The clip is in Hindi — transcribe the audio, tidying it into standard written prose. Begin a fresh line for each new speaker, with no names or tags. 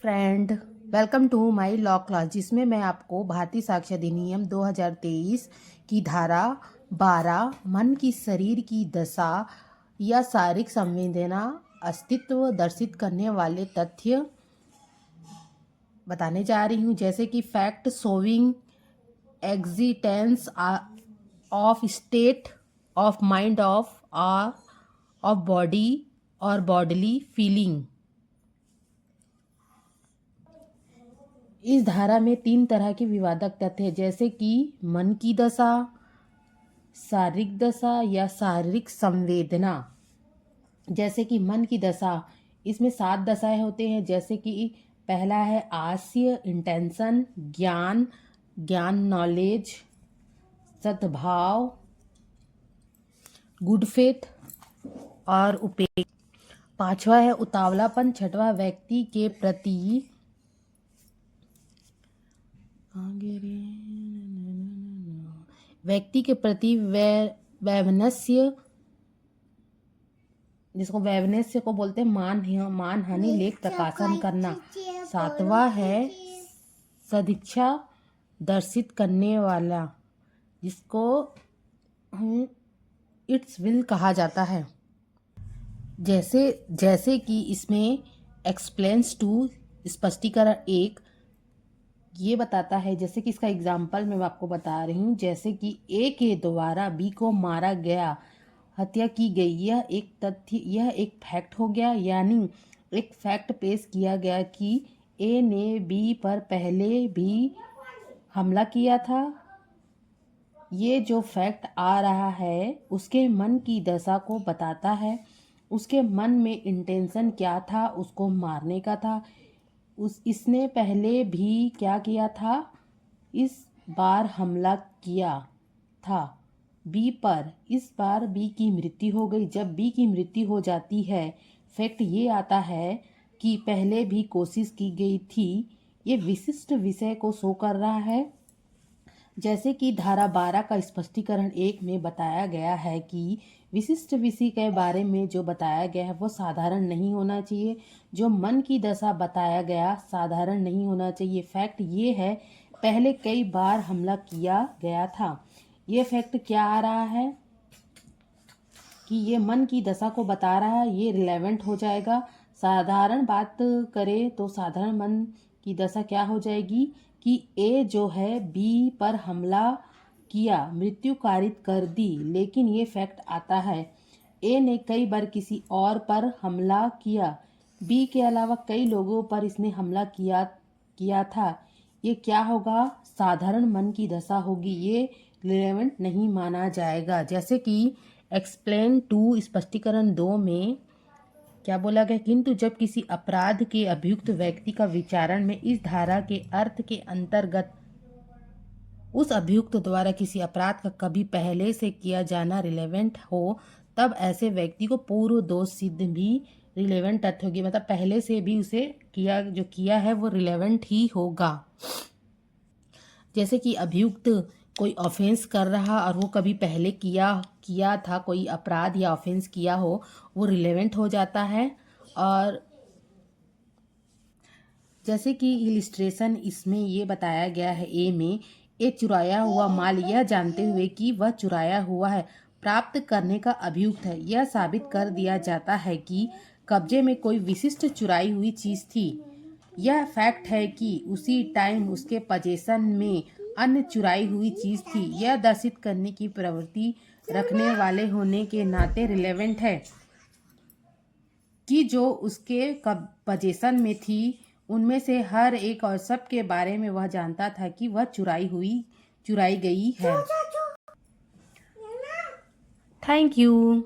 Friend, welcome to my law class, जिसमें मैं आपको भारतीय साक्ष्य अधिनियम 2023 की धारा 12 मन की शरीर की दशा या शारीरिक संवेदना अस्तित्व दर्शित करने वाले तथ्य बताने जा रही हूँ। जैसे कि fact showing existence of state of mind of body और बॉडली फीलिंग। इस धारा में 3 तरह के विवादक तथ्य हैं, जैसे कि मन की दशा, शारीरिक दशा या शारीरिक संवेदना। जैसे कि मन की दशा, इसमें 7 दशाएं होते हैं। जैसे कि पहला है आशय, इंटेंशन, ज्ञान नॉलेज, सद्भाव, गुड फेथ और उपेक्षा। 5वां है उतावलापन। 6वां व्यक्ति के प्रति वैमनस्य, जिसको वैमनस्य को बोलते हैं मानहानि लेख प्रकाशन करना। 7वां है सदिच्छा दर्शित करने वाला, जिसको इट्स विल कहा जाता है। जैसे कि इसमें एक्सप्लेन्स टू स्पष्टीकरण 1 ये बताता है। जैसे कि इसका एग्जाम्पल मैं आपको बता रही हूँ। जैसे कि ए के द्वारा बी को मारा गया, हत्या की गई, यह एक तथ्य, यह एक फैक्ट हो गया। यानी एक फैक्ट पेश किया गया कि ए ने बी पर पहले भी हमला किया था। ये जो फैक्ट आ रहा है उसके मन की दशा को बताता है। उसके मन में इंटेंशन क्या था, उसको मारने का था। इसने पहले भी क्या किया था, इस बार हमला किया था बी पर। इस बार बी की मृत्यु हो गई। जब बी की मृत्यु हो जाती है, फैक्ट ये आता है कि पहले भी कोशिश की गई थी। ये विशिष्ट विषय को शो कर रहा है। जैसे कि धारा 12 का स्पष्टीकरण 1 में बताया गया है कि विशिष्ट विषय के बारे में जो बताया गया है वो साधारण नहीं होना चाहिए। जो मन की दशा बताया गया साधारण नहीं होना चाहिए। फैक्ट ये है पहले कई बार हमला किया गया था। ये फैक्ट क्या आ रहा है कि ये मन की दशा को बता रहा है, ये रिलेवेंट हो जाएगा। साधारण बात करें तो साधारण मन की दशा क्या हो जाएगी कि ए जो है बी पर हमला किया, मृत्यु कारित कर दी। लेकिन ये फैक्ट आता है ए ने कई बार किसी और पर हमला किया, बी के अलावा कई लोगों पर इसने हमला किया था। ये क्या होगा, साधारण मन की दशा होगी, ये रिलेवेंट नहीं माना जाएगा। जैसे कि एक्सप्लेन टू स्पष्टीकरण 2 में क्या बोला गया, किंतु जब किसी अपराध के अभियुक्त व्यक्ति का विचारण में इस धारा के अर्थ के अंतर्गत उस अभियुक्त द्वारा किसी अपराध का कभी पहले से किया जाना रिलेवेंट हो, तब ऐसे व्यक्ति को पूर्व दोष सिद्ध भी रिलेवेंट तथ्य होगी। मतलब पहले से भी उसे किया है वो रिलेवेंट ही होगा। जैसे कि अभियुक्त कोई ऑफेंस कर रहा और वो कभी पहले किया था, कोई अपराध या ऑफेंस किया हो, वो रिलेवेंट हो जाता है। और जैसे कि इलिस्ट्रेशन इसमें ये बताया गया है ए में, ए चुराया हुआ माल यह जानते हुए कि वह चुराया हुआ है प्राप्त करने का अभियुक्त है। यह साबित कर दिया जाता है कि कब्जे में कोई विशिष्ट चुराई हुई चीज थी। यह फैक्ट है कि उसी टाइम उसके पजेशन में अन्य चुराई हुई चीज थी। यह दर्शित करने की प्रवृत्ति रखने वाले होने के नाते रिलेवेंट है कि जो उसके पजेशन में थी उनमें से हर एक और सब के बारे में वह जानता था कि वह चुराई गई है। Thank you.